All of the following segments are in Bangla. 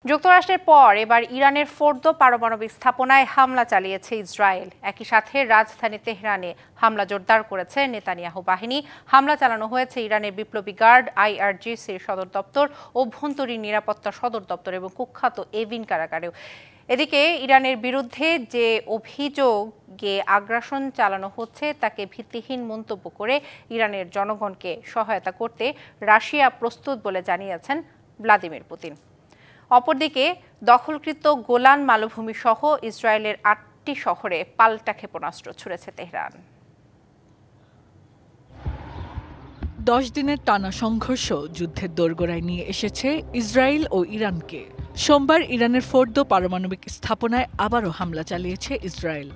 যুক্তরাষ্ট্রের পর এবার ইরানের ফোর্দো পারমাণবিক স্থাপনায় হামলা চালিয়েছে ইসরায়েল। একই সাথে রাজধানী তেহরানে হামলা জোরদার করেছে নেতানিয়াহু বাহিনী। হামলা চালানো হয়েছে ইরানের বিপ্লবী গার্ড, আইআরজিসির সদর দপ্তর, অভ্যন্তরীণ নিরাপত্তা সদর দপ্তর এবং কুখ্যাত এভিন কারাগারেও। এদিকে ইরানের বিরুদ্ধে যে অভিযোগে আগ্রাসন চালানো হচ্ছে তাকে ভিত্তিহীন মন্তব্য করে ইরানের জনগণকে সহায়তা করতে রাশিয়া প্রস্তুত বলে জানিয়েছেন ভ্লাদিমির পুতিন। অপরদিকে দখলকৃত গোলান মালভূমি সহ ইসরায়েলের ৮টি শহরে পাল্টা ক্ষেপণাস্ত্র ছুড়েছে তেহরান। ১০ দিনের টানা সংঘর্ষ যুদ্ধের দোরগোড়ায় নিয়ে এসেছে ইসরায়েল ও ইরানকে। সোমবার ইরানের ফোর্দো পারমাণবিক স্থাপনায় আবারও হামলা চালিয়েছে ইসরায়েল।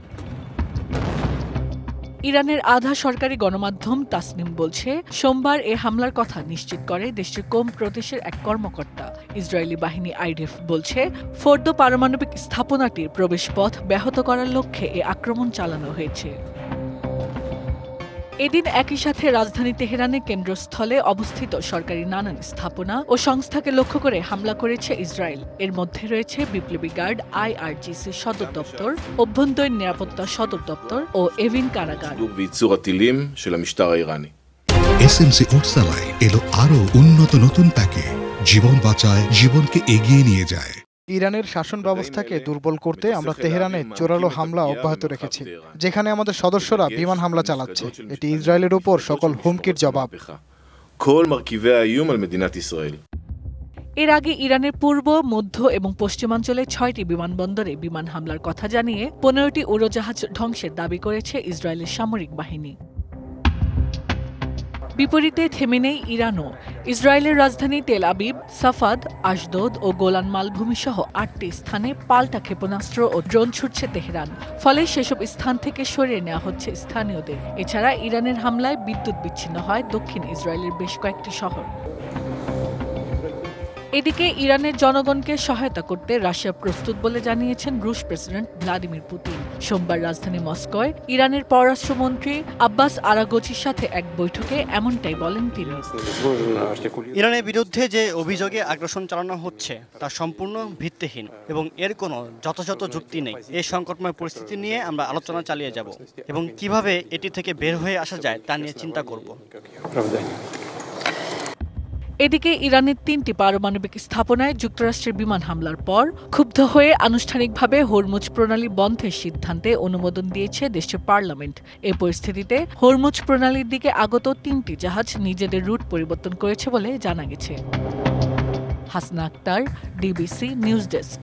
ইরানের আধা সরকারি গণমাধ্যম তাসনিম বলছে, সোমবার এ হামলার কথা নিশ্চিত করে দেশটির কোম প্রদেশের এক কর্মকর্তা। ইসরায়েলি বাহিনী আইডিএফ বলছে, ফোর্দো পারমাণবিক স্থাপনাটির প্রবেশপথ ব্যাহত করার লক্ষ্যে এ আক্রমণ চালানো হয়েছে। এদিন একই সাথে রাজধানী তেহরানে কেন্দ্রস্থলে অবস্থিত সরকারি নানান স্থাপনা ও সংস্থাকে লক্ষ্য করে হামলা করেছে ইসরায়েল। এর মধ্যে রয়েছে বিপ্লবী গার্ড, আইআরজিসি সদর দপ্তর, অভ্যন্তরীণ নিরাপত্তা সদর দপ্তর ও এভিন কারাগার। এসএমসি ওটসালাই এলো আরো উন্নত নতুন প্যাকে, জীবন বাঁচায়, জীবনকে এগিয়ে নিয়ে যায়। ইরানের শাসন ব্যবস্থাকে দুর্বল করতে আমরা তেহরানে জোরালো হামলা অব্যাহত রেখেছি, যেখানে আমাদের সদস্যরা বিমান হামলা চালাচ্ছে। এটি ইসরায়েলের উপর সকল হুমকির জবাব। এর আগে ইরানের পূর্ব, মধ্য এবং পশ্চিমাঞ্চলে ৬টি বিমানবন্দরে বিমান হামলার কথা জানিয়ে ১৫টি উড়োজাহাজ ধ্বংসের দাবি করেছে ইসরায়েলের সামরিক বাহিনী। বিপরীতে থেমে নেই ইরানও। ইসরায়েলের রাজধানী তেল আবিব, সাফাদ, আশদোদ ও গোলান মালভূমি সহ ৮টি স্থানে পাল্টা ক্ষেপণাস্ত্র ও ড্রোন ছুটছে তেহরান। ফলে সেসব স্থান থেকে সরিয়ে নেওয়া হচ্ছে স্থানীয়দের। এছাড়া ইরানের হামলায় বিদ্যুৎ বিচ্ছিন্ন হয় দক্ষিণ ইসরায়েলের বেশ কয়েকটি শহর। এদিকে ইরানের জনগণকে সহায়তা করতে রাশিয়া প্রস্তুত বলে জানিয়েছেন রুশ প্রেসিডেন্ট ভ্লাদিমির পুতিন। সোমবার রাজধানী মস্কোয় ইরানের পররাষ্ট্রমন্ত্রী আব্বাস আরাগচির সাথে এক বৈঠকে এমনটাই বলেন তিনি। ইরানের বিরুদ্ধে যে অভিযোগে আগ্রাসন চালানো হচ্ছে তা সম্পূর্ণ ভিত্তিহীন এবং এর কোনো যথাযথ যুক্তি নেই। এই সংকটময় পরিস্থিতি নিয়ে আমরা আলোচনা চালিয়ে যাব এবং কিভাবে এটি থেকে বের হয়ে আসা যায় তা নিয়ে চিন্তা করব। এদিকে ইরানের ৩টি পারমাণবিক স্থাপনায় যুক্তরাষ্ট্রের বিমান হামলার পর ক্ষুব্ধ হয়ে আনুষ্ঠানিকভাবে হরমুজ প্রণালী বন্ধের সিদ্ধান্তে অনুমোদন দিয়েছে দেশটির পার্লামেন্ট। এ পরিস্থিতিতে হরমুজ প্রণালীর দিকে আগত ৩টি জাহাজ নিজেদের রুট পরিবর্তন করেছে বলে জানা গেছে। Hasna Akter, DBC news desk.